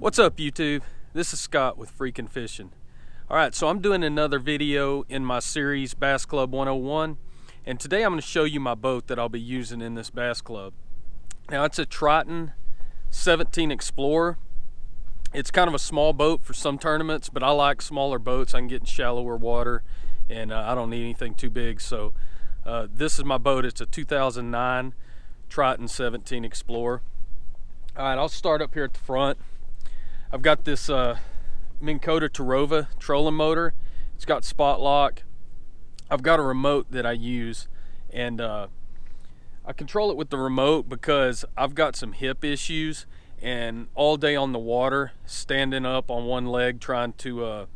What's up, YouTube? This is Scott with Freakin' Fishing. Alright, so I'm doing another video in my series Bass Club 101, and today I'm going to show you my boat that I'll be using in this bass club. Now, it's a Triton 17 Explorer. It's kind of a small boat for some tournaments, but I like smaller boats. I can get in shallower water, and I don't need anything too big. So this is my boat. It's a 2009 Triton 17 Explorer. Alright, I'll start up here at the front. I've got this Minn Kota Tarova trolling motor. It's got spot lock. I've got a remote that I use, and I control it with the remote because I've got some hip issues, and all day on the water, standing up on one leg trying to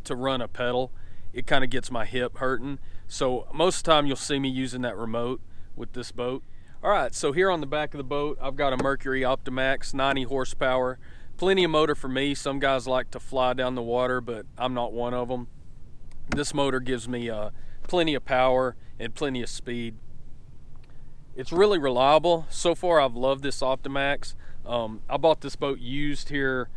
run a pedal, it kind of gets my hip hurting. So most of the time you'll see me using that remote with this boat. Alright, so here on the back of the boat, I've got a Mercury Optimax 90 horsepower. Plenty of motor for me. Some guys like to fly down the water, but I'm not one of them. This motor gives me plenty of power and plenty of speed. It's really reliable. So far, I've loved this Optimax. I bought this boat used here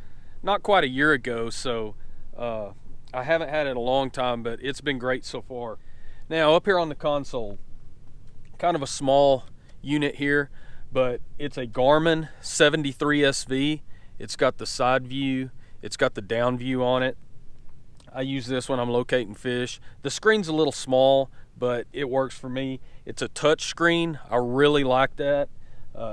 not quite a year ago, so I haven't had it a long time, but it's been great so far. Now, up here on the console, kind of a small unit here, but it's a Garmin 73 SV. It's got the side view, it's got the down view on it. I use this when I'm locating fish. The screen's a little small, but it works for me. It's a touch screen. I really like that.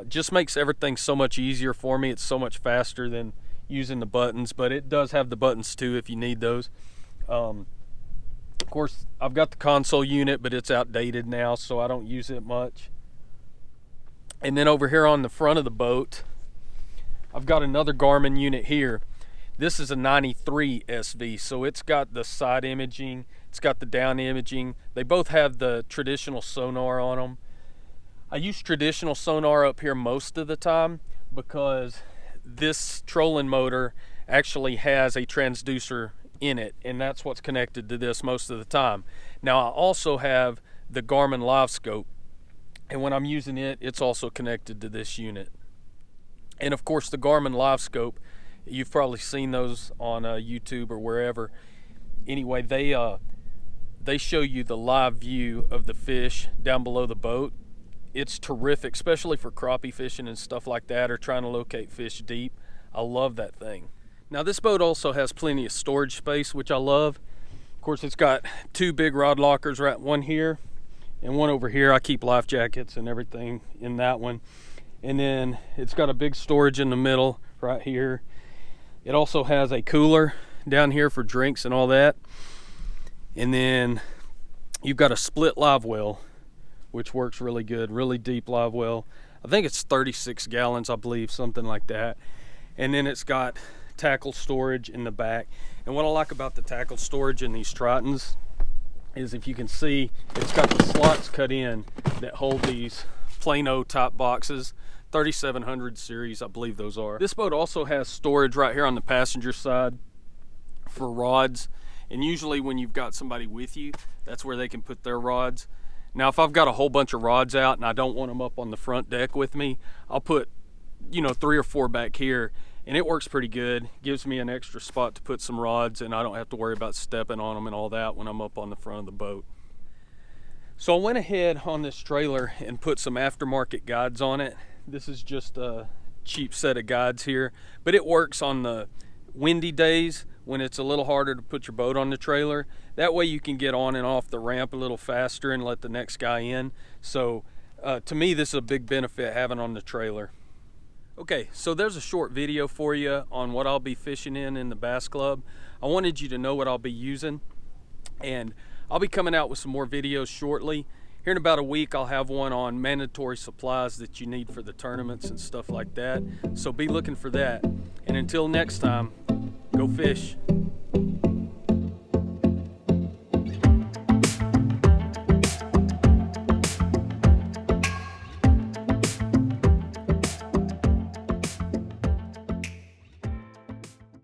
Just makes everything so much easier for me. It's so much faster than using the buttons, but it does have the buttons too if you need those. Of course, I've got the console unit, but it's outdated now, so I don't use it much. And then over here on the front of the boat, I've got another Garmin unit here. This is a 93 SV, so it's got the side imaging, it's got the down imaging. They both have the traditional sonar on them. I use traditional sonar up here most of the time because this trolling motor actually has a transducer in it, and that's what's connected to this most of the time. Now, I also have the Garmin Live Scope, and when I'm using it, it's also connected to this unit. And of course, the Garmin Live Scope, you've probably seen those on YouTube or wherever. Anyway, they show you the live view of the fish down below the boat. It's terrific, especially for crappie fishing and stuff like that, or trying to locate fish deep. I love that thing. Now, this boat also has plenty of storage space, which I love. Of course, it's got two big rod lockers, right? One here and one over here. I keep life jackets and everything in that one. And then it's got a big storage in the middle right here. It also has a cooler down here for drinks and all that. And then you've got a split live well, which works really good, really deep live well. I think it's 36 gallons, I believe, something like that. And then it's got tackle storage in the back. And what I like about the tackle storage in these Tritons is, if you can see, it's got the slots cut in that hold these Plano type boxes. 3700 series, I believe those are. This boat also has storage right here on the passenger side for rods, and usually when you've got somebody with you, that's where they can put their rods. Now, if I've got a whole bunch of rods out and I don't want them up on the front deck with me, I'll put, 3 or 4 back here, and it works pretty good. Gives me an extra spot to put some rods, and I don't have to worry about stepping on them and all that when I'm up on the front of the boat. So I went ahead on this trailer and put some aftermarket guides on it. This is just a cheap set of guides here, but it works on the windy days when it's a little harder to put your boat on the trailer. That way you can get on and off the ramp a little faster and let the next guy in. So to me, this is a big benefit having on the trailer. Okay, so there's a short video for you on what I'll be fishing in the bass club. I wanted you to know what I'll be using, and I'll be coming out with some more videos shortly. Here in about a week, I'll have one on mandatory supplies that you need for the tournaments and stuff like that. So be looking for that. And until next time, go fish.